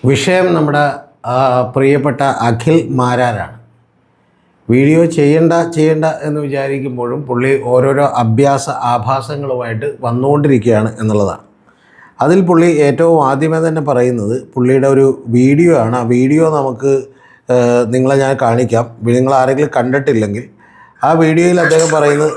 വിഷയം നമ്മുടെ പ്രിയപ്പെട്ട അഖിൽ മാരാരാണ്. വീഡിയോ ചെയ്യണ്ട എന്ന് വിചാരിക്കുമ്പോഴും പുള്ളി ഓരോരോ ആഭാസങ്ങളുമായിട്ട് വന്നുകൊണ്ടിരിക്കുകയാണ് എന്നുള്ളതാണ്. അതിൽ പുള്ളി ഏറ്റവും ആദ്യമേ തന്നെ പറയുന്നത് പുള്ളിയുടെ ഒരു വീഡിയോ ആണ്. ആ വീഡിയോ നമുക്ക് നിങ്ങളെ ഞാൻ കാണിക്കാം. നിങ്ങൾ ആരെങ്കിലും കണ്ടിട്ടില്ലെങ്കിൽ ആ വീഡിയോയിൽ അദ്ദേഹം പറയുന്നത്,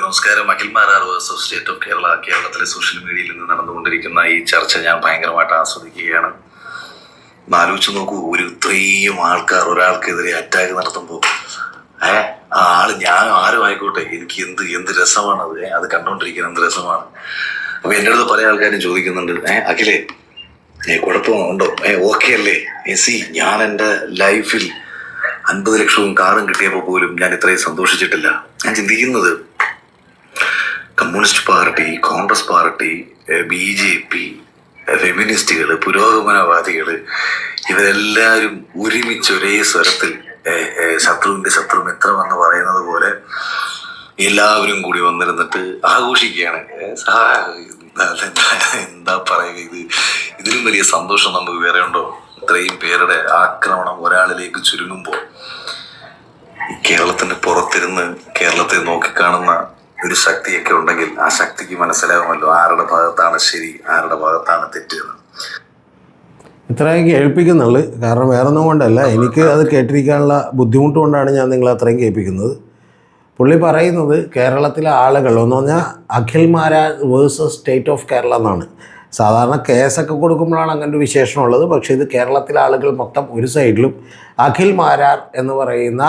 നമസ്കാരം. Akhil Marar versus state of Kerala. കേരളത്തിലെ സോഷ്യൽ മീഡിയയിൽ നിന്ന് നടന്നുകൊണ്ടിരിക്കുന്ന ഈ ചർച്ച ഞാൻ ഭയങ്കരമായിട്ട് ആസ്വദിക്കുകയാണ്. ആലോചിച്ച് നോക്കൂ, ഒരു ഇത്രയും ആൾക്കാർ ഒരാൾക്കെതിരെ അറ്റാക്ക് നടത്തുമ്പോൾ ആള് ഞാൻ ആരും ആയിക്കോട്ടെ, എനിക്ക് എന്ത് രസമാണ് അത് കണ്ടോണ്ടിരിക്കാൻ എന്ത് രസമാണ്. അപ്പൊ എൻ്റെ അടുത്ത് പല ആൾക്കാരും ചോദിക്കുന്നുണ്ട്, അഖിലേ കുഴപ്പമുണ്ടോ, ഓക്കെ അല്ലേ? ഞാൻ എൻ്റെ ലൈഫിൽ 50 ലക്ഷവും കാറും കിട്ടിയപ്പോൾ പോലും ഞാൻ ഇത്രയും സന്തോഷിച്ചിട്ടില്ല. ഞാൻ ചിന്തിക്കുന്നത് communist party, Congress party, BJP, ഫെമിനിസ്റ്റുകൾ, പുരോഗമനവാദികൾ ഇവരെല്ലാവരും ഒരുമിച്ച് ഒരേ സ്വരത്തിൽ ശത്രുവിന്റെ ശത്രു മിത്രമെന്ന് പറയുന്നത് പോലെ എല്ലാവരും കൂടി വന്നിരുന്നിട്ട് ആഘോഷിക്കുകയാണ്. എന്താ പറയുക, ഇതിലും വലിയ സന്തോഷം നമുക്ക് വേറെ ഉണ്ടോ? ഇത്രയും പേരുടെ ആക്രമണം ഒരാളിലേക്ക് ചുരുങ്ങുമ്പോൾ കേരളത്തിന്റെ പുറത്തിരുന്ന് കേരളത്തെ നോക്കിക്കാണുന്ന ഒരു ശക്തിയൊക്കെ ഉണ്ടെങ്കിൽ ആ ശക്തിക്ക് മനസ്സിലാകുമല്ലോ ആരുടെ ഭാഗത്താണ് ശരി, ആരുടെ ഭാഗത്താണ് തെറ്റെന്ന്. ഇത്രയും കേൾപ്പിക്കുന്നുള്ളു. കാരണം വേറൊന്നും കൊണ്ടല്ല, എനിക്ക് അത് കേട്ടിരിക്കാനുള്ള ബുദ്ധിമുട്ട് കൊണ്ടാണ് ഞാൻ നിങ്ങളെ അത്രയും കേൾപ്പിക്കുന്നത്. പുള്ളി പറയുന്നത് കേരളത്തിലെ ആളുകൾ എന്ന് പറഞ്ഞാൽ Akhil Marar versus state of Kerala എന്നാണ്. സാധാരണ കേസൊക്കെ കൊടുക്കുമ്പോഴാണ് അങ്ങനെ ഒരു വിശേഷമുള്ളത്. പക്ഷേ ഇത് കേരളത്തിലെ ആളുകൾ മൊത്തം ഒരു സൈഡിലും അഖിൽ മാരാർ എന്ന് പറയുന്ന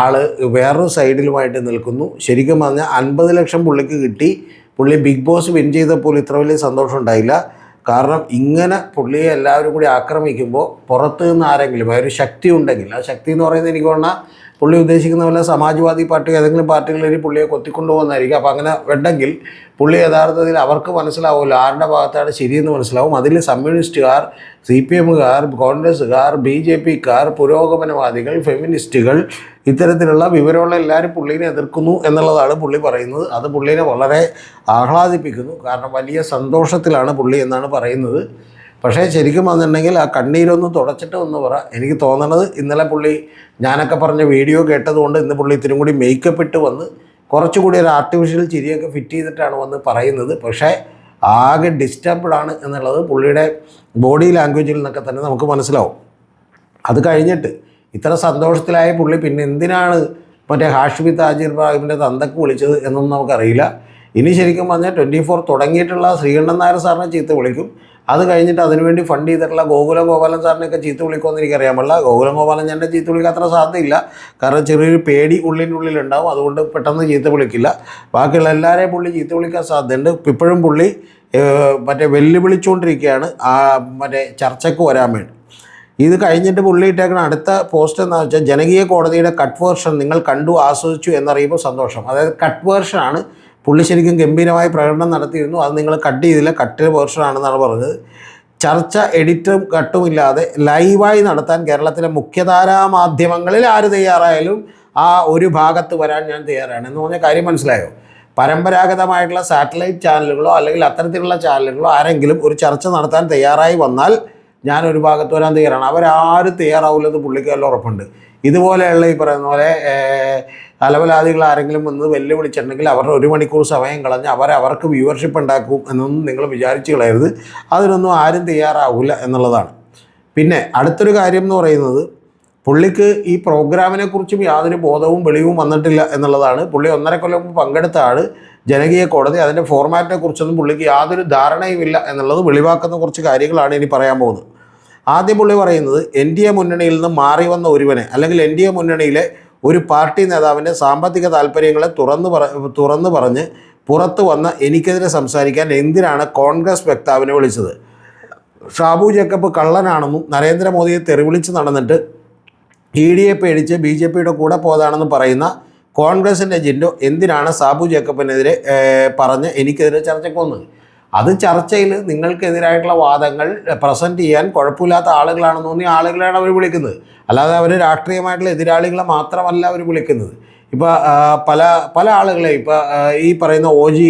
ആള് വേറൊരു സൈഡിലുമായിട്ട് നിൽക്കുന്നു. ശരിക്കും പറഞ്ഞാൽ 50 ലക്ഷം പുള്ളിക്ക് കിട്ടി. പുള്ളി ബിഗ് ബോസ് വിൻ ചെയ്തപ്പോൾ ഇത്ര വലിയ സന്തോഷം ഉണ്ടായില്ല. കാരണം ഇങ്ങനെ പുള്ളിയെ എല്ലാവരും കൂടി ആക്രമിക്കുമ്പോൾ പുറത്ത് നിന്ന് ആരെങ്കിലും ഒരു ശക്തി ഉണ്ടെങ്കിൽ, ആ ശക്തി എന്ന് പറയുന്നത് എനിക്ക് പറഞ്ഞാൽ പുള്ളി ഉദ്ദേശിക്കുന്ന പോലെ സമാജ്വാദി പാർട്ടി ഏതെങ്കിലും പാർട്ടികളിൽ പുള്ളിയെ കൊത്തിക്കൊണ്ടു പോകുന്നതായിരിക്കും. അപ്പോൾ അങ്ങനെ ഉണ്ടെങ്കിൽ പുള്ളി യഥാർത്ഥത്തിൽ അവർക്ക് മനസ്സിലാവുമല്ലോ ആരുടെ ഭാഗത്താണ് ശരിയെന്ന് മനസ്സിലാവും. അതിൽ കമ്മ്യൂണിസ്റ്റുകാർ, CPMകാർ, കോൺഗ്രസ്സുകാർ, BJPക്കാർ, പുരോഗമനവാദികൾ, ഫെമിനിസ്റ്റുകൾ, ഇത്തരത്തിലുള്ള വിവരമുള്ള എല്ലാവരും പുള്ളീനെ എതിർക്കുന്നു എന്നുള്ളതാണ് പുള്ളി പറയുന്നത്. അത് പുള്ളീനെ വളരെ ആഹ്ലാദിപ്പിക്കുന്നു. കാരണം വലിയ സന്തോഷത്തിലാണ് പുള്ളി എന്നാണ് പറയുന്നത്. പക്ഷേ ശരിക്കും വന്നിട്ടുണ്ടെങ്കിൽ ആ കണ്ണീരൊന്ന് തുടച്ചിട്ട് ഒന്ന് പറ. എനിക്ക് തോന്നണത് ഇന്നലെ പുള്ളി ഞാനൊക്കെ പറഞ്ഞ വീഡിയോ കേട്ടതുകൊണ്ട് ഇന്ന് പുള്ളി ഇത്തിരി കൂടി മേക്കപ്പ് ഇട്ട് വന്ന് കുറച്ചുകൂടി ഒരു ആർട്ടിഫിഷ്യൽ ചിരിയൊക്കെ ഫിറ്റ് ചെയ്തിട്ടാണ് വന്ന് പറയുന്നത്. പക്ഷേ ആകെ ഡിസ്റ്റർബ്ഡാണ് എന്നുള്ളത് പുള്ളിയുടെ ബോഡി ലാംഗ്വേജിൽ നിന്നൊക്കെ തന്നെ നമുക്ക് മനസ്സിലാവും. അത് കഴിഞ്ഞിട്ട് ഇത്ര സന്തോഷത്തിലായ പുള്ളി പിന്നെ എന്തിനാണ് മറ്റേ ഹാഷ്മി താജിർ ഇബ്രാഹിമിൻ്റെ തന്തക്ക് വിളിച്ചത് എന്നൊന്നും നമുക്കറിയില്ല. ഇനി ശരിക്കും പറഞ്ഞാൽ 24 തുടങ്ങിയിട്ടുള്ള ശ്രീകണ്ഠൻ നായർ സാറിനെ ചീത്ത വിളിക്കും. അത് കഴിഞ്ഞിട്ട് അതിനുവേണ്ടി ഫണ്ട് ചെയ്തിട്ടുള്ള ഗോകുലൻ സാറിനെയൊക്കെ ചീത്ത വിളിക്കുമെന്ന് എനിക്കറിയാൻ പാടില്ല. ഗോകുലൻ ഞാൻ ചീത്ത വിളിക്കാൻ അത്ര സാധ്യതയില്ല. കാരണം ചെറിയൊരു പേടി ഉള്ളിനുള്ളിലുണ്ടാവും. അതുകൊണ്ട് പെട്ടെന്ന് ചീത്ത വിളിക്കില്ല. ബാക്കിയുള്ള എല്ലാവരെയും പുള്ളി ചീത്ത വിളിക്കാൻ സാധ്യതയുണ്ട്. ഇപ്പോഴും പുള്ളി മറ്റേ വെല്ലുവിളിച്ചുകൊണ്ടിരിക്കുകയാണ് മറ്റേ ചർച്ചയ്ക്ക് വരാൻ വേണ്ടി. ഇത് കഴിഞ്ഞിട്ട് പുള്ളി ഇട്ടേക്കുന്ന അടുത്ത പോസ്റ്റ് എന്താണെന്ന് വെച്ചാൽ ജനകീയ കോടതിയുടെ കട്ട് വേർഷൻ നിങ്ങൾ കണ്ടു ആസ്വദിച്ചു എന്നറിയുമ്പോൾ സന്തോഷം. അതായത് കട്ട് വേർഷനാണ്. പുള്ളി ശരിക്കും ഗംഭീരമായി പ്രകടനം നടത്തിയിരുന്നു. അത് നിങ്ങൾ കട്ട് ചെയ്തില്ല, കട്ട് വേർഷനാണെന്നാണ് പറഞ്ഞത്. ചർച്ച എഡിറ്റും കട്ടുമില്ലാതെ ലൈവായി നടത്താൻ കേരളത്തിലെ മുഖ്യധാരാ മാധ്യമങ്ങളിൽ ആര് തയ്യാറായാലും ആ ഒരു ഭാഗത്ത് വരാൻ ഞാൻ തയ്യാറാണ് എന്ന് പറഞ്ഞ കാര്യം മനസ്സിലായോ? പരമ്പരാഗതമായിട്ടുള്ള സാറ്റലൈറ്റ് ചാനലുകളോ അല്ലെങ്കിൽ അത്തരത്തിലുള്ള ചാനലുകളോ ആരെങ്കിലും ഒരു ചർച്ച നടത്താൻ തയ്യാറായി വന്നാൽ ഞാൻ ഒരു ഭാഗത്ത് വരാൻ തയ്യാറാണ്. അവരാരും തയ്യാറാവില്ലെന്ന് പുള്ളിക്ക് നല്ല ഉറപ്പുണ്ട്. ഇതുപോലെയുള്ള ഈ പറയുന്ന പോലെ അലവലാദികൾ ആരെങ്കിലും വന്ന് വെല്ലുവിളിച്ചിട്ടുണ്ടെങ്കിൽ അവരുടെ 1 മണിക്കൂർ സമയം കളഞ്ഞ് അവർക്ക് വ്യൂവർഷിപ്പ് ഉണ്ടാക്കും എന്നൊന്നും നിങ്ങൾ വിചാരിച്ച് കളയരുത്. അതിനൊന്നും ആരും തയ്യാറാവില്ല എന്നുള്ളതാണ്. പിന്നെ അടുത്തൊരു കാര്യം എന്ന് പറയുന്നത് പുള്ളിക്ക് ഈ പ്രോഗ്രാമിനെക്കുറിച്ചും യാതൊരു ബോധവും വെളിവും വന്നിട്ടില്ല എന്നുള്ളതാണ്. പുള്ളി 1.5 കൊല്ലം മുമ്പ് പങ്കെടുത്ത ആൾ ജനകീയ കോടതി അതിൻ്റെ ഫോർമാറ്റിനെ കുറിച്ചൊന്നും പുള്ളിക്ക് യാതൊരു ധാരണയുമില്ല എന്നുള്ളത് വെളിവാക്കുന്ന കുറച്ച് കാര്യങ്ങളാണ് ഇനി പറയാൻ പോകുന്നത്. ആദ്യം പുള്ളി പറയുന്നത് NDA മുന്നണിയിൽ നിന്ന് മാറി വന്ന ഒരുവനെ അല്ലെങ്കിൽ NDA മുന്നണിയിലെ ഒരു പാർട്ടി നേതാവിൻ്റെ സാമ്പത്തിക താല്പര്യങ്ങളെ തുറന്നു പറഞ്ഞ് പുറത്തു വന്ന എനിക്കെതിരെ സംസാരിക്കാൻ എന്തിനാണ് കോൺഗ്രസ് വക്താവിനെ വിളിച്ചത്? ഷാബു ജേക്കബ് കള്ളനാണെന്നും നരേന്ദ്രമോദിയെ തെറിവിളിച്ച് നടന്നിട്ട് EDയെ പേടിച്ച് BJPയുടെ കൂടെ പോയതാണെന്ന് പറയുന്ന കോൺഗ്രസിൻ്റെ ജിൻഡോ എന്തിനാണ് സാബു ജേക്കബിനെതിരെ പറഞ്ഞ് എനിക്കെതിരെ ചർച്ചയ്ക്ക് വന്നത്? അത് ചർച്ചയിൽ നിങ്ങൾക്കെതിരായിട്ടുള്ള വാദങ്ങൾ പ്രസൻറ്റ് ചെയ്യാൻ കുഴപ്പമില്ലാത്ത ആളുകളാണെന്ന് തോന്നിയ ആളുകളെയാണ് അവർ വിളിക്കുന്നത്. അല്ലാതെ അവർ രാഷ്ട്രീയമായിട്ടുള്ള എതിരാളികളെ മാത്രമല്ല അവർ വിളിക്കുന്നത്. ഇപ്പോൾ പല ആളുകളെ ഇപ്പോൾ ഈ പറയുന്ന OG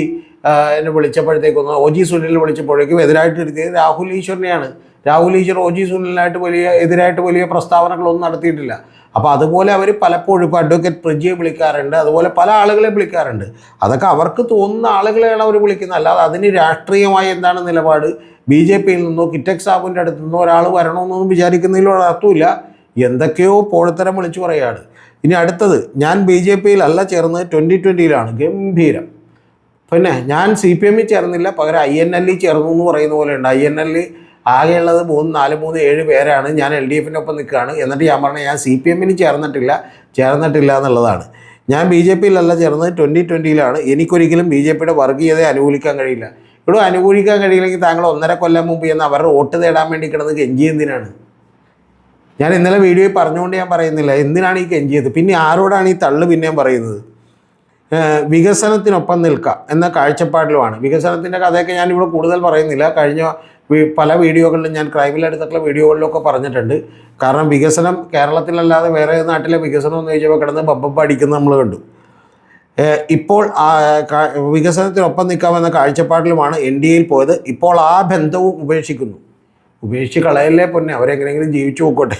എന്നെ വിളിച്ചപ്പോഴത്തേക്കൊന്ന് OG സുനിൽ വിളിച്ചപ്പോഴേക്കും എതിരായിട്ട് എടുത്തത് രാഹുൽ ഈശ്വറിനെയാണ്. രാഹുൽ ഈശ്വർ OG സുനിലിനായിട്ട് എതിരായിട്ട് വലിയ പ്രസ്താവനകളൊന്നും നടത്തിയിട്ടില്ല. അപ്പോൾ അതുപോലെ അവർ പലപ്പോഴും ഇപ്പോൾ അഡ്വക്കേറ്റ് പ്രജിയെ വിളിക്കാറുണ്ട്, അതുപോലെ പല ആളുകളെ വിളിക്കാറുണ്ട്. അതൊക്കെ അവർക്ക് തോന്നുന്ന ആളുകളെയാണ് അവർ വിളിക്കുന്നത്. അല്ലാതെ അതിന് രാഷ്ട്രീയമായി എന്താണ് നിലപാട്, BJPയിൽ നിന്നോ കിറ്റക് സാബുവിൻ്റെ അടുത്തു നിന്നോ ഒരാൾ വരണമെന്നൊന്നും വിചാരിക്കുന്നതിൽ അർത്ഥമില്ല. എന്തൊക്കെയോ പോഴത്തരം വിളിച്ചു പറയുകയാണ്. ഇനി അടുത്തത്, ഞാൻ BJPയിലല്ല ചേർന്നത് 2020-ലാണ്. ഗംഭീരം. പിന്നെ ഞാൻ CPM ചേർന്നില്ല, പകരം INL ചേർന്നു എന്ന് പറയുന്ന പോലെ ഉണ്ട്. INL ആകെയുള്ളത് 7 പേരാണ്. ഞാൻ LDFിൻ്റെ ഒപ്പം നിൽക്കുകയാണ്. എന്നിട്ട് ഞാൻ പറഞ്ഞത് ഞാൻ CPM ചേർന്നിട്ടില്ല എന്നുള്ളതാണ്. ഞാൻ BJPയിലല്ല ചേർന്നത്, 2020-ലാണ്. എനിക്കൊരിക്കലും BJPയുടെ വർഗീയതയെ അനുകൂലിക്കാൻ കഴിയില്ല. ഇവിടെ അനുകൂലിക്കാൻ കഴിയില്ലെങ്കിൽ താങ്കൾ 1.5 കൊല്ലം മുമ്പ് എന്ന് അവരുടെ വോട്ട് തേടാൻ വേണ്ടി കിടന്ന് കെഞ്ചി എന്തിനാണ്? ഞാൻ ഇന്നലെ വീഡിയോയിൽ പറഞ്ഞുകൊണ്ട് ഞാൻ പറയുന്നില്ല എന്തിനാണ് ഈ കെഞ്ചിയത്. പിന്നെ ആരോടാണ് ഈ തള്ളു പിന്നെയും പറയുന്നത്? വികസനത്തിനൊപ്പം നിൽക്കാം എന്ന കാഴ്ചപ്പാടിലുമാണ്. വികസനത്തിൻ്റെ കഥയൊക്കെ ഞാനിവിടെ കൂടുതൽ പറയുന്നില്ല. കഴിഞ്ഞ പല വീഡിയോകളിലും ഞാൻ ക്രൈമിലെടുത്തിട്ടുള്ള വീഡിയോകളിലൊക്കെ പറഞ്ഞിട്ടുണ്ട്. കാരണം വികസനം കേരളത്തിലല്ലാതെ വേറെ നാട്ടിലെ വികസനം എന്ന് ചോദിച്ചപ്പോൾ കിടന്ന് ബബ്ബ അടിക്കുന്നത് നമ്മൾ കണ്ടു. ഇപ്പോൾ വികസനത്തിനൊപ്പം നിൽക്കാമെന്ന കാഴ്ചപ്പാടിലുമാണ് NDAയിൽ പോയത്. ഇപ്പോൾ ആ ബന്ധവും ഉപേക്ഷിക്കുന്നു. ഉപേക്ഷിച്ച് കളയല്ലേ പൊന്നെ, അവരെങ്ങനെയെങ്കിലും ജീവിച്ചു പോയിക്കോട്ടെ.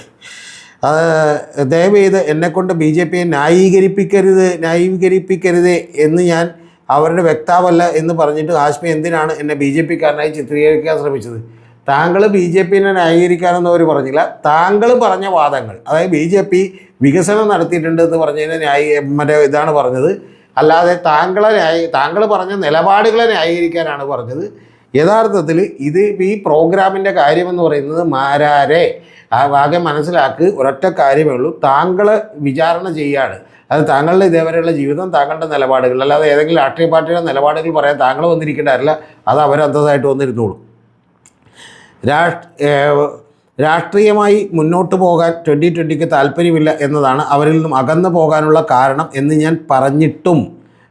ദയവ് ചെയ്ത് എന്നെക്കൊണ്ട് BJPയെ ന്യായീകരിപ്പിക്കരുത് എന്ന് ഞാൻ അവരുടെ വ്യക്താവല്ല എന്ന് പറഞ്ഞിട്ട് ഹാഷ്മി എന്തിനാണ് എന്നെ BJPക്കാരനായി ചിത്രീകരിക്കാൻ ശ്രമിച്ചത്? താങ്കൾ BJPനെ ന്യായീകരിക്കാനൊന്നും അവർ പറഞ്ഞില്ല. താങ്കൾ പറഞ്ഞ വാദങ്ങൾ, അതായത് BJP വികസനം നടത്തിയിട്ടുണ്ട് എന്ന് പറഞ്ഞതിന് ഇതാണ് പറഞ്ഞത്. അല്ലാതെ താങ്കൾ പറഞ്ഞ നിലപാടുകളെ ന്യായീകരിക്കാനാണ് പറഞ്ഞത്. യഥാർത്ഥത്തിൽ ഈ പ്രോഗ്രാമിൻ്റെ കാര്യമെന്ന് പറയുന്നത് മാരാരെ ആകെ മനസ്സിലാക്ക്, ഒരൊറ്റ കാര്യമേ ഉള്ളൂ. താങ്കളെ വിചാരണ ചെയ്യാണ്. അത് താങ്കളുടെ ഇതേവരെയുള്ള ജീവിതം, താങ്കളുടെ നിലപാടുകൾ, അല്ലാതെ ഏതെങ്കിലും രാഷ്ട്രീയ പാർട്ടിയുടെ നിലപാടുകൾ പറയാൻ താങ്കൾ വന്നിരിക്കേണ്ടതല്ല. അത് അവരന്തസ്സായിട്ട് വന്നിരുന്നോളും. രാഷ്ട്രീയമായി മുന്നോട്ട് പോകാൻ 2020-ക്ക് താല്പര്യമില്ല എന്നതാണ് അവരിൽ നിന്നും അകന്നു പോകാനുള്ള കാരണം എന്ന് ഞാൻ പറഞ്ഞിട്ടും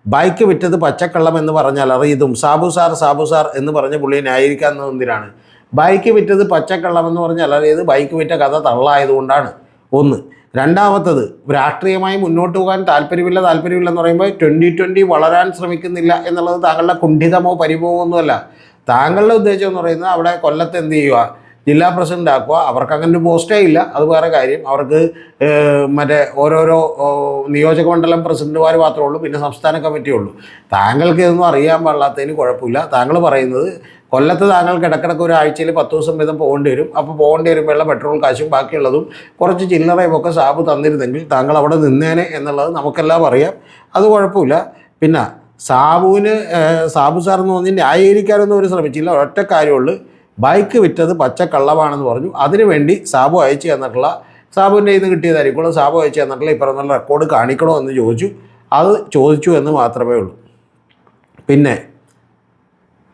ബൈക്ക് വിറ്റത് പച്ചക്കള്ളം എന്ന് പറഞ്ഞാൽ അറിയതും സാബു സാർ എന്ന് പറഞ്ഞ പുള്ളിയെ ന്യായീകരിക്കാവുന്നത് എന്തിനാണ്? ബൈക്ക് വിറ്റത് പച്ചക്കള്ളമെന്ന് പറഞ്ഞാൽ അറിയത് ബൈക്ക് വിറ്റ കഥ തള്ളായതുകൊണ്ടാണ്. ഒന്ന്. രണ്ടാമത്തത്, രാഷ്ട്രീയമായി മുന്നോട്ട് പോകാൻ താല്പര്യമില്ലെന്ന് പറയുമ്പോൾ 2020 വളരാൻ ശ്രമിക്കുന്നില്ല എന്നുള്ളത് താങ്കളുടെ കുണ്ഠിതമോ പരിഭവമൊന്നുമല്ല. താങ്കളുടെ ഉദ്ദേശം എന്ന് പറയുന്നത് അവിടെ കൊല്ലത്ത് എന്ത് ചെയ്യുക, ജില്ലാ പ്രസിഡൻ്റ് ആക്കുക. അവർക്ക് അങ്ങനെ ഒരു പോസ്റ്റേ ഇല്ല, അത് വേറെ കാര്യം. അവർക്ക് ഓരോരോ നിയോജക മണ്ഡലം പ്രസിഡന്റുമാർ മാത്രമേ ഉള്ളൂ, പിന്നെ സംസ്ഥാന കമ്മിറ്റിയുള്ളൂ. താങ്കൾക്ക് ഇതൊന്നും അറിയാൻ പാടില്ലാത്തതിന് കുഴപ്പമില്ല. താങ്കൾ പറയുന്നത് കൊല്ലത്ത് താങ്കൾക്ക് ഇടക്കിടക്ക് ഒരാഴ്ചയിൽ 10 ദിവസം വീതം പോകേണ്ടി വരും. അപ്പോൾ പോകേണ്ടി വരുമ്പോഴുള്ള പെട്രോൾ കാശും ബാക്കിയുള്ളതും കുറച്ച് ചില്ലറയും ഒക്കെ സാബു തന്നിരുന്നെങ്കിൽ താങ്കൾ അവിടെ നിന്നേനെ എന്നുള്ളത് നമുക്കെല്ലാം അറിയാം. അത് കുഴപ്പമില്ല. പിന്നെ സാബു സാർ എന്ന് പറഞ്ഞ് ന്യായീകരിക്കാനൊന്നും അവർ ശ്രമിച്ചില്ല. ഒറ്റ കാര്യമുള്ളൂ, ബൈക്ക് വിറ്റത് പച്ചക്കള്ളമാണെന്ന് പറഞ്ഞു. അതിനുവേണ്ടി സാബു അയച്ചു തന്നിട്ടുള്ള, സാബുവിൻ്റെ ഇത് കിട്ടിയതായിരിക്കും, സാബു അയച്ചു തന്നിട്ടുള്ള ഈ പറഞ്ഞ റെക്കോർഡ് കാണിക്കണോ എന്ന് ചോദിച്ചു. അത് ചോദിച്ചു എന്ന് മാത്രമേ ഉള്ളൂ. പിന്നെ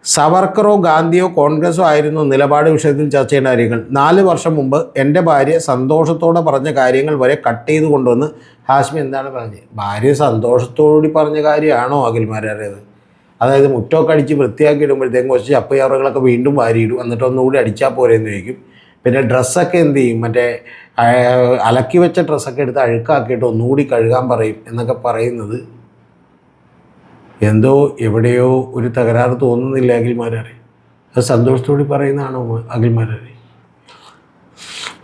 സവർക്കറോ ഗാന്ധിയോ കോൺഗ്രസോ ആയിരുന്നു നിലപാട് വിഷയത്തിൽ ചർച്ച ചെയ്യേണ്ട കാര്യങ്ങൾ. 4 വർഷം മുമ്പ് എൻ്റെ ഭാര്യ സന്തോഷത്തോടെ പറഞ്ഞ കാര്യങ്ങൾ വരെ കട്ട് ചെയ്ത് കൊണ്ടുവന്ന് ഹാഷ്മി എന്താണ് പറഞ്ഞത്? ഭാര്യ സന്തോഷത്തോടുകൂടി പറഞ്ഞ കാര്യമാണോ അഖിൽമാരേത്? അതായത് മുറ്റമൊക്കെ അടിച്ച് വൃത്തിയാക്കി ഇടുമ്പോഴത്തേക്കും കുറച്ച് ചപ്പയാറുകളൊക്കെ വീണ്ടും വാരിയിടും, എന്നിട്ട് ഒന്നുകൂടി അടിച്ചാൽ പോരെന്ന് ചോദിക്കും. പിന്നെ ഡ്രസ്സൊക്കെ എന്ത് ചെയ്യും, അലക്കി വെച്ച ഡ്രസ്സൊക്കെ എടുത്ത് അഴുക്കാക്കിയിട്ട് ഒന്നുകൂടി കഴുകാൻ പറയും എന്നൊക്കെ പറയുന്നത് എന്തോ എവിടെയോ ഒരു തകരാറ് തോന്നുന്നില്ല അഖിൽമാരെ? അത് സന്തോഷത്തോടെ പറയുന്നതാണോ അഖിൽമാരെ?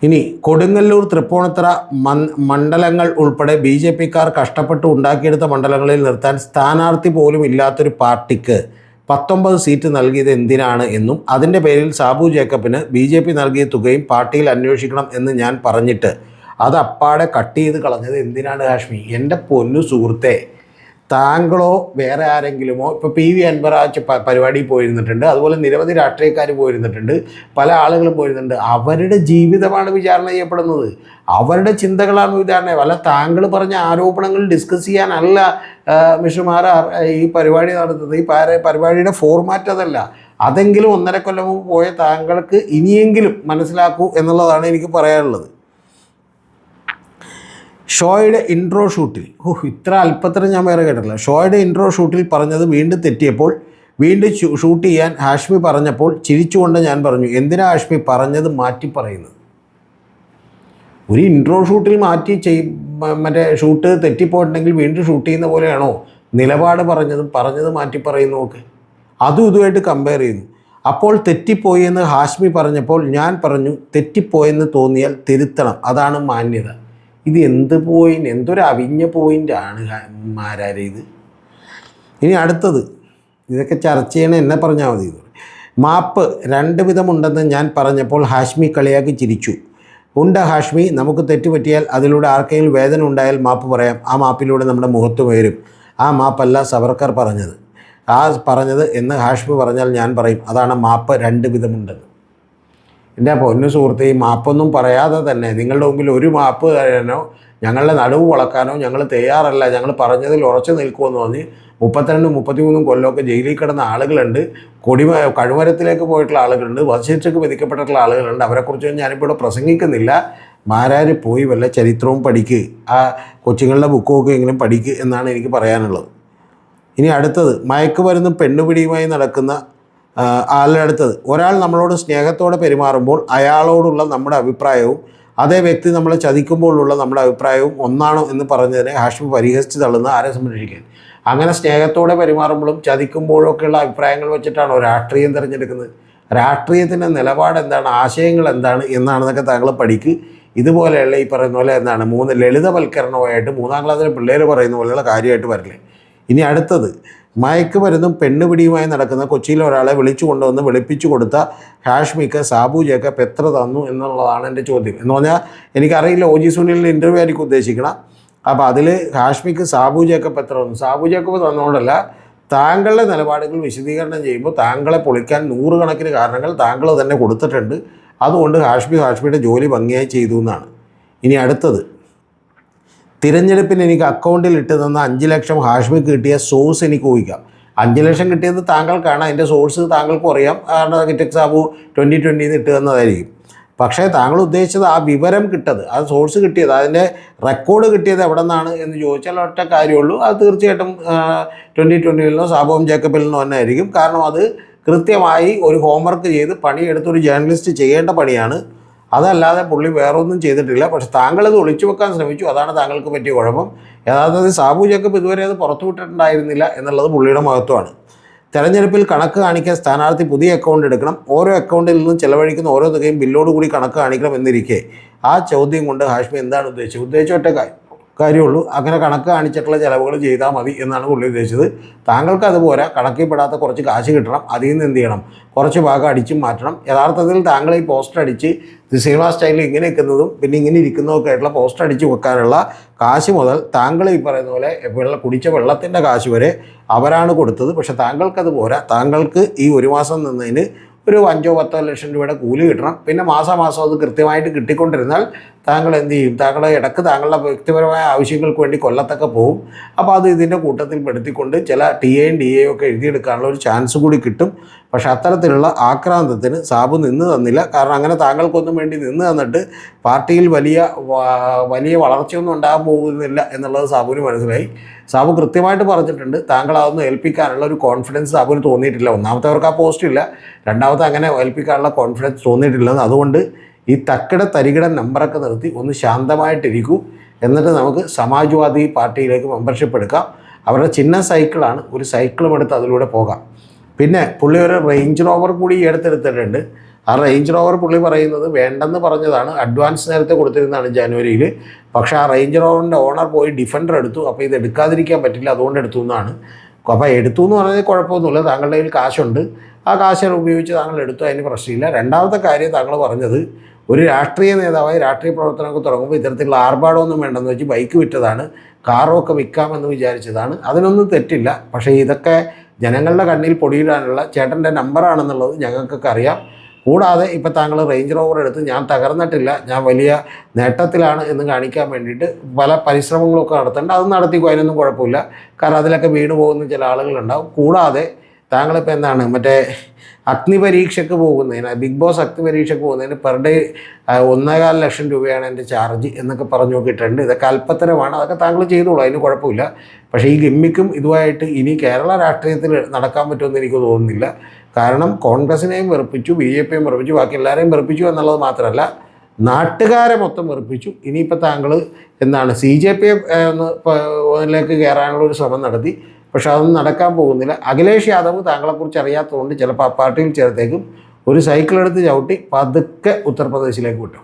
ഇനി കൊടുങ്ങല്ലൂർ, തൃപ്പൂണിത്തറ മണ്ഡലങ്ങൾ ഉൾപ്പെടെ BJPക്കാർ കഷ്ടപ്പെട്ട് ഉണ്ടാക്കിയെടുത്ത മണ്ഡലങ്ങളിൽ നിർത്താൻ സ്ഥാനാർത്ഥി പോലും ഇല്ലാത്തൊരു പാർട്ടിക്ക് 19 സീറ്റ് നൽകിയത് എന്തിനാണ് എന്നും അതിൻ്റെ പേരിൽ സാബു ജേക്കബിന് BJP നൽകിയ തുകയും പാർട്ടിയിൽ അന്വേഷിക്കണം എന്ന് ഞാൻ പറഞ്ഞിട്ട് അത് അപ്പാടെ കട്ട് ചെയ്ത് കളഞ്ഞത് എന്തിനാണ് ഹാഷ്മി? എൻ്റെ പൊന്നു സുഹൃത്തെ, താങ്കളോ വേറെ ആരെങ്കിലുമോ, ഇപ്പോൾ PV അൻവറാജ് പരിപാടിയിൽ പോയിരുന്നിട്ടുണ്ട്, അതുപോലെ നിരവധി രാഷ്ട്രീയക്കാർ പോയിരുന്നിട്ടുണ്ട്, പല ആളുകളും പോയിരുന്നുണ്ട്. അവരുടെ ജീവിതമാണ് വിചാരണ ചെയ്യപ്പെടുന്നത്, അവരുടെ ചിന്തകളാണ് വിചാരണ. അല്ല താങ്കൾ പറഞ്ഞ ആരോപണങ്ങൾ ഡിസ്കസ് ചെയ്യാനല്ല മിസ്റ്റർ മാരാർ ഈ പരിപാടി നടത്തുന്നത്. ഈ പരിപാടിയുടെ ഫോർമാറ്റ് അതല്ല. അതെങ്കിലും 1.5 കൊല്ലം മുമ്പ് പോയ താങ്കൾക്ക് ഇനിയെങ്കിലും മനസ്സിലാക്കൂ എന്നുള്ളതാണ് എനിക്ക് പറയാനുള്ളത്. ഷോയുടെ ഇൻട്രോ ഷൂട്ടിൽ ഇത്ര അല്പത്തരം ഞാൻ വേറെ കേട്ടിട്ടില്ല. ഷോയുടെ ഇൻട്രോ ഷൂട്ടിൽ പറഞ്ഞത് വീണ്ടും തെറ്റിയപ്പോൾ വീണ്ടും ഷൂട്ട് ചെയ്യാൻ ഹാഷ്മി പറഞ്ഞപ്പോൾ ചിരിച്ചുകൊണ്ട് ഞാൻ പറഞ്ഞു, എന്തിനാ ഹാഷ്മി പറഞ്ഞത് മാറ്റി പറയുന്നത്? ഒരു ഇൻട്രോ ഷൂട്ടിൽ മാറ്റി ഷൂട്ട് തെറ്റിപ്പോയിട്ടുണ്ടെങ്കിൽ വീണ്ടും ഷൂട്ട് ചെയ്യുന്ന പോലെയാണോ നിലപാട് പറഞ്ഞത് മാറ്റി പറയുന്നതൊക്കെ? അതും ഇതുമായിട്ട് കമ്പയർ ചെയ്യുന്നു. അപ്പോൾ തെറ്റിപ്പോയി എന്ന് ഹാഷ്മി പറഞ്ഞപ്പോൾ ഞാൻ പറഞ്ഞു തെറ്റിപ്പോയെന്ന് തോന്നിയാൽ തിരുത്തണം, അതാണ് മാന്യത. ഇത് എന്ത് പോയിൻ്റ്, എന്തൊരു അവിഞ്ഞ പോയിൻ്റാണ് മാരാരെ ഇത്. ഇനി അടുത്തത്, ഇതൊക്കെ ചർച്ച ചെയ്യണ എന്നെ പറഞ്ഞാൽ മതി. മാപ്പ് രണ്ട് വിധമുണ്ടെന്ന് ഞാൻ പറഞ്ഞപ്പോൾ ഹാഷ്മി കളിയാക്കി ചിരിച്ചു. ഉണ്ട് ഹാഷ്മി, നമുക്ക് തെറ്റുപറ്റിയാൽ അതിലൂടെ ആർക്കെങ്കിലും വേദന ഉണ്ടായാൽ മാപ്പ് പറയാം. ആ മാപ്പിലൂടെ നമ്മുടെ മുഖത്ത് വരും. ആ മാപ്പല്ല സവർക്കർ പറഞ്ഞത്. പറഞ്ഞത് എന്ന് ഹാഷ്മി പറഞ്ഞാൽ ഞാൻ പറയും അതാണ് മാപ്പ് രണ്ട് വിധമുണ്ടെന്ന്. എൻ്റെ പൊന്നു സുഹൃത്തെ, ഈ മാപ്പൊന്നും പറയാതെ തന്നെ നിങ്ങളുടെ മുമ്പിൽ ഒരു മാപ്പ് തരാനോ ഞങ്ങളുടെ നടുവ് വളക്കാനോ ഞങ്ങൾ തയ്യാറല്ല, ഞങ്ങൾ പറഞ്ഞതിൽ ഉറച്ചു നിൽക്കുമെന്ന് പറഞ്ഞ് 32-33 കൊല്ലമൊക്കെ ജയിലിൽ കിടന്ന ആളുകളുണ്ട്, കഴുമരത്തിലേക്ക് പോയിട്ടുള്ള ആളുകളുണ്ട്, വധശിക്ഷയ്ക്ക് വിധിക്കപ്പെട്ടിട്ടുള്ള ആളുകളുണ്ട്. അവരെക്കുറിച്ചൊന്നും ഞാനിപ്പോൾ ഇവിടെ പ്രസംഗിക്കുന്നില്ല. മാരാർ പോയി വല്ല ചരിത്രവും പഠിക്കുക, ആ കൊച്ചുങ്ങളുടെ ബുക്കുമൊക്കെ എങ്കിലും പഠിക്കുക എന്നാണ് എനിക്ക് പറയാനുള്ളത്. ഇനി അടുത്തത്, മയക്കുമരുന്നും പെണ്ണുപിടിയുമായി നടക്കുന്ന ആളുടെ അടുത്തത്, ഒരാൾ നമ്മളോട് സ്നേഹത്തോടെ പെരുമാറുമ്പോൾ അയാളോടുള്ള നമ്മുടെ അഭിപ്രായവും അതേ വ്യക്തി നമ്മളെ ചതിക്കുമ്പോഴുള്ള നമ്മുടെ അഭിപ്രായവും ഒന്നാണോ എന്ന് പറഞ്ഞതിനെ ഹാഷ്മി പരിഹസിച്ച് തള്ളുന്ന ആരെ സംരക്ഷിക്കാൻ. അങ്ങനെ സ്നേഹത്തോടെ പെരുമാറുമ്പോഴും ചതിക്കുമ്പോഴും ഒക്കെയുള്ള അഭിപ്രായങ്ങൾ വെച്ചിട്ടാണോ രാഷ്ട്രീയം തിരഞ്ഞെടുക്കുന്നത്? രാഷ്ട്രീയത്തിൻ്റെ നിലപാട് എന്താണ്, ആശയങ്ങൾ എന്താണ് എന്നാണെന്നൊക്കെ താങ്കൾ പഠിക്ക്. ഇതുപോലെയുള്ള ഈ പറയുന്ന പോലെ എന്താണ് ലളിതവൽക്കരണമായിട്ട് 3ാം ക്ലാസ്സിലെ പിള്ളേർ പറയുന്ന പോലെയുള്ള കാര്യമായിട്ട് വരില്ലേ. ഇനി അടുത്തത്, മയക്കുമരുന്നും പെണ്ണുപിടിയുമായി നടക്കുന്ന കൊച്ചിയിലെ ഒരാളെ വിളിച്ചു കൊണ്ടുവന്ന് വെളുപ്പിച്ചു കൊടുത്ത ഹാഷ്മിക്ക് സാബു ജേക്കബ് എത്ര തന്നു എന്നുള്ളതാണ് എൻ്റെ ചോദ്യം. എന്ന് പറഞ്ഞാൽ എനിക്കറിയില്ല, OG സുനിലിൻ്റെ ഇൻ്റർവ്യൂ ആയിരിക്കും ഉദ്ദേശിക്കണം. അപ്പോൾ അതിൽ ഹാഷ്മിക്ക് സാബു ജേക്കബ് എത്ര തന്നു, സാബു ജേക്കബ് തന്നുകൊണ്ടല്ല, താങ്കളുടെ നിലപാടുകൾ വിശദീകരണം ചെയ്യുമ്പോൾ താങ്കളെ പൊളിക്കാൻ 100 കണക്കിന് കാരണങ്ങൾ താങ്കൾ തന്നെ കൊടുത്തിട്ടുണ്ട്. അതുകൊണ്ട് ഹാഷ്മിയുടെ ജോലി ഭംഗിയായി ചെയ്തു എന്നാണ്. ഇനി അടുത്തത്, തിരഞ്ഞെടുപ്പിന് എനിക്ക് അക്കൗണ്ടിൽ ഇട്ട് തന്ന 5 ലക്ഷം ഹാഷ്മിക്ക് കിട്ടിയ സോഴ്സ് എനിക്ക് ഊഹിക്കാം. 5 ലക്ഷം കിട്ടിയത് താങ്കൾക്കാണ്, അതിൻ്റെ സോഴ്സ് താങ്കൾക്കും അറിയാം. കാരണം കിറ്റക് സാബു 2020 ഇട്ട് തന്നതായിരിക്കും. പക്ഷേ താങ്കൾ ഉദ്ദേശിച്ചത് ആ വിവരം കിട്ടത്, ആ സോഴ്സ് കിട്ടിയത്, അതിൻ്റെ റെക്കോർഡ് കിട്ടിയത് എവിടെ നിന്നാണ് എന്ന് ചോദിച്ചാൽ ഒറ്റ കാര്യമുള്ളൂ, അത് തീർച്ചയായിട്ടും 2020 സാബുവും ജേക്കബിൽ നിന്നോ തന്നെ ആയിരിക്കും. കാരണം അത് കൃത്യമായി ഒരു ഹോംവർക്ക് ചെയ്ത് പണിയെടുത്തൊരു ജേർണലിസ്റ്റ് ചെയ്യേണ്ട പണിയാണ്. അതല്ലാതെ പുള്ളി വേറൊന്നും ചെയ്തിട്ടില്ല. പക്ഷെ താങ്കളത് ഒളിച്ചു വെക്കാൻ ശ്രമിച്ചു, അതാണ് താങ്കൾക്ക് പറ്റിയ കുഴപ്പം. യഥാർത്ഥത്തിൽ സാബു ജേക്കബ് ഇതുവരെ അത് പുറത്തുവിട്ടിട്ടുണ്ടായിരുന്നില്ല എന്നുള്ളത് പുള്ളിയുടെ മഹത്വമാണ്. തെരഞ്ഞെടുപ്പിൽ കണക്ക് കാണിക്കാൻ സ്ഥാനാർത്ഥി പുതിയ അക്കൗണ്ട് എടുക്കണം, ഓരോ അക്കൗണ്ടിൽ നിന്നും ചെലവഴിക്കുന്ന ഓരോ തുകയും ബില്ലോട് കൂടി കണക്ക് കാണിക്കണം എന്നിരിക്കെ ആ ചോദ്യം കൊണ്ട് ഹാഷ്മി എന്താണ് ഉദ്ദേശിച്ചത് ഒറ്റ കാര്യമുള്ളൂ, അങ്ങനെ കണക്ക് കാണിച്ചിട്ടുള്ള ചിലവുകൾ ചെയ്താൽ മതി എന്നാണ് പുള്ളി ഉദ്ദേശിച്ചത്. താങ്കൾക്ക് അതുപോലെ കണക്കിൽപ്പെടാത്ത കുറച്ച് കാശ് കിട്ടണം, അതിൽ നിന്ന് എന്ത് ചെയ്യണം, കുറച്ച് ഭാഗം അടിച്ചും മാറ്റണം. യഥാർത്ഥത്തിൽ താങ്കൾ ഈ പോസ്റ്റർ അടിച്ച് സിനിമ സ്റ്റൈലിൽ ഇങ്ങനെ നിൽക്കുന്നതും പിന്നെ ഇങ്ങനെ ഇരിക്കുന്നതൊക്കെ ആയിട്ടുള്ള പോസ്റ്റർ അടിച്ച് വെക്കാനുള്ള കാശ് മുതൽ താങ്കൾ ഈ പറയുന്ന പോലെ കുടിച്ച വെള്ളത്തിൻ്റെ കാശ് വരെ അവരാണ് കൊടുത്തത്. പക്ഷെ താങ്കൾക്കത് പോരാ, താങ്കൾക്ക് ഈ ഒരു മാസം നിന്നതിന് ഒരു 5-10 ലക്ഷം രൂപയുടെ കൂലി കിട്ടണം. പിന്നെ മാസം അത് കൃത്യമായിട്ട് കിട്ടിക്കൊണ്ടിരുന്നാൽ താങ്കൾ എന്ത് ചെയ്യും, താങ്കളുടെ ഇടക്ക് താങ്കളുടെ വ്യക്തിപരമായ ആവശ്യങ്ങൾക്ക് വേണ്ടി കൊല്ലത്തൊക്കെ പോകും. അപ്പോൾ അത് ഇതിൻ്റെ കൂട്ടത്തിൽ പെടുത്തിക്കൊണ്ട് ചില TA ഒക്കെ എഴുതിയെടുക്കാനുള്ള ഒരു ചാൻസ് കൂടി കിട്ടും. പക്ഷെ അത്തരത്തിലുള്ള ആക്രാന്തത്തിന് സാബു നിന്ന് തന്നില്ല. കാരണം അങ്ങനെ താങ്കൾക്കൊന്നും വേണ്ടി നിന്ന് തന്നിട്ട് പാർട്ടിയിൽ വലിയ വളർച്ചയൊന്നും ഉണ്ടാകാൻ പോകുന്നില്ല എന്നുള്ളത് സാബുവിന് മനസ്സിലായി. സാബു കൃത്യമായിട്ട് പറഞ്ഞിട്ടുണ്ട്, താങ്കൾ അതൊന്നും ഏൽപ്പിക്കാനുള്ള ഒരു കോൺഫിഡൻസ് സാബുവിന് തോന്നിയിട്ടില്ല. ഒന്നാമത്തവർക്ക് ആ പോസ്റ്റ് ഇല്ല, രണ്ടാമത്തെ അങ്ങനെ ഏൽപ്പിക്കാനുള്ള കോൺഫിഡൻസ് തോന്നിയിട്ടില്ലെന്ന്. അതുകൊണ്ട് ഈ തരികിട നമ്പറൊക്കെ നിർത്തി ഒന്ന് ശാന്തമായിട്ടിരിക്കൂ. എന്നിട്ട് നമുക്ക് സമാജ്വാദി പാർട്ടിയിലേക്ക് മെമ്പർഷിപ്പ് എടുക്കാം. അവരുടെ ചിഹ്നം സൈക്കിളാണ്, ഒരു സൈക്കിളും എടുത്ത് അതിലൂടെ പോകാം. പിന്നെ പുള്ളി ഒരു റേഞ്ച് റോവർ കൂടി എടുത്തെടുത്തിട്ടുണ്ട്. ആ റേഞ്ച് റോവർ പുള്ളി പറയുന്നത് വേണ്ടെന്ന് പറഞ്ഞതാണ്, അഡ്വാൻസ് നേരത്തെ കൊടുത്തിരുന്നതാണ് ജനുവരിയിൽ. പക്ഷേ ആ റേഞ്ച് റോവറിൻ്റെ ഓണർ പോയി ഡിഫൻഡർ എടുത്തു. അപ്പോൾ ഇത് എടുക്കാതിരിക്കാൻ പറ്റില്ല, അതുകൊണ്ട് എടുത്തു എന്നാണ്. അപ്പോൾ എടുത്തു എന്ന് പറഞ്ഞാൽ കുഴപ്പമൊന്നുമില്ല, താങ്കളുടെ കയ്യിൽ കാശുണ്ട്, ആ കാശ് ഉപയോഗിച്ച് താങ്കൾ എടുത്തു, അതിന് പ്രശ്നമില്ല. രണ്ടാമത്തെ കാര്യം താങ്കൾ പറഞ്ഞത് ഒരു രാഷ്ട്രീയ നേതാവായി രാഷ്ട്രീയ പ്രവർത്തനമൊക്കെ തുടങ്ങുമ്പോൾ ഇത്തരത്തിലുള്ള ആർഭാടമൊന്നും വേണ്ടെന്ന് വെച്ച് ബൈക്ക് വിറ്റതാണ്, കാറൊക്കെ വിൽക്കാമെന്ന് വിചാരിച്ചതാണ്. അതിനൊന്നും തെറ്റില്ല. പക്ഷേ ഇതൊക്കെ ജനങ്ങളുടെ കണ്ണിൽ പൊടിയിടാനുള്ള ചേട്ടൻ്റെ നമ്പറാണെന്നുള്ളത് ഞങ്ങൾക്കൊക്കെ അറിയാം. കൂടാതെ ഇപ്പോൾ താങ്കൾ റേഞ്ച് റോവർ എടുത്ത് ഞാൻ തകർന്നിട്ടില്ല, ഞാൻ വലിയ നേട്ടത്തിലാണ് എന്ന് കാണിക്കാൻ വേണ്ടിയിട്ട് പല പരിശ്രമങ്ങളൊക്കെ നടത്തേണ്ട, അത് നടത്തിക്കും, അതിനൊന്നും കുഴപ്പമില്ല. കാരണം അതിലൊക്കെ വീണ് പോകുന്ന ചില ആളുകളുണ്ടാവും. കൂടാതെ താങ്കളിപ്പോൾ എന്താണ് അഗ്നിപരീക്ഷയ്ക്ക് പോകുന്നതിന്, ബിഗ് ബോസ് അഗ്നിപരീക്ഷയ്ക്ക് പോകുന്നതിന് പെർ ഡേ 1.25 ലക്ഷം രൂപയാണ് എൻ്റെ ചാർജ് എന്നൊക്കെ പറഞ്ഞു നോക്കിയിട്ടുണ്ട്. ഇതൊക്കെ അല്പത്തരമാണ്, അതൊക്കെ താങ്കൾ ചെയ്തോളൂ, അതിന് കുഴപ്പമില്ല. പക്ഷേ ഈ ഗിമ്മിക്കും ഇതുമായിട്ട് ഇനി കേരള രാഷ്ട്രീയത്തിൽ നടക്കാൻ പറ്റുമെന്ന് എനിക്ക് തോന്നുന്നില്ല. കാരണം കോൺഗ്രസിനെയും വെറുപ്പിച്ചു, BJPയും വെറുപ്പിച്ചു, ബാക്കി എല്ലാവരെയും വെറുപ്പിച്ചു എന്നുള്ളത് മാത്രമല്ല നാട്ടുകാരെ മൊത്തം വെറുപ്പിച്ചു. ഇനിയിപ്പോൾ താങ്കൾ CJP ലേക്ക് കയറാനുള്ള ഒരു ശ്രമം നടത്തി. പക്ഷെ അതൊന്നും നടക്കാൻ പോകുന്നില്ല. അഖിലേഷ് യാദവ് താങ്കളെക്കുറിച്ച് അറിയാത്തതുകൊണ്ട് ചിലപ്പോൾ ആ പാർട്ടിയിൽ ചേർത്തേക്കും. ഒരു സൈക്കിൾ എടുത്ത് ചവിട്ടി പതുക്കെ ഉത്തർപ്രദേശിലേക്ക് വിട്ടു.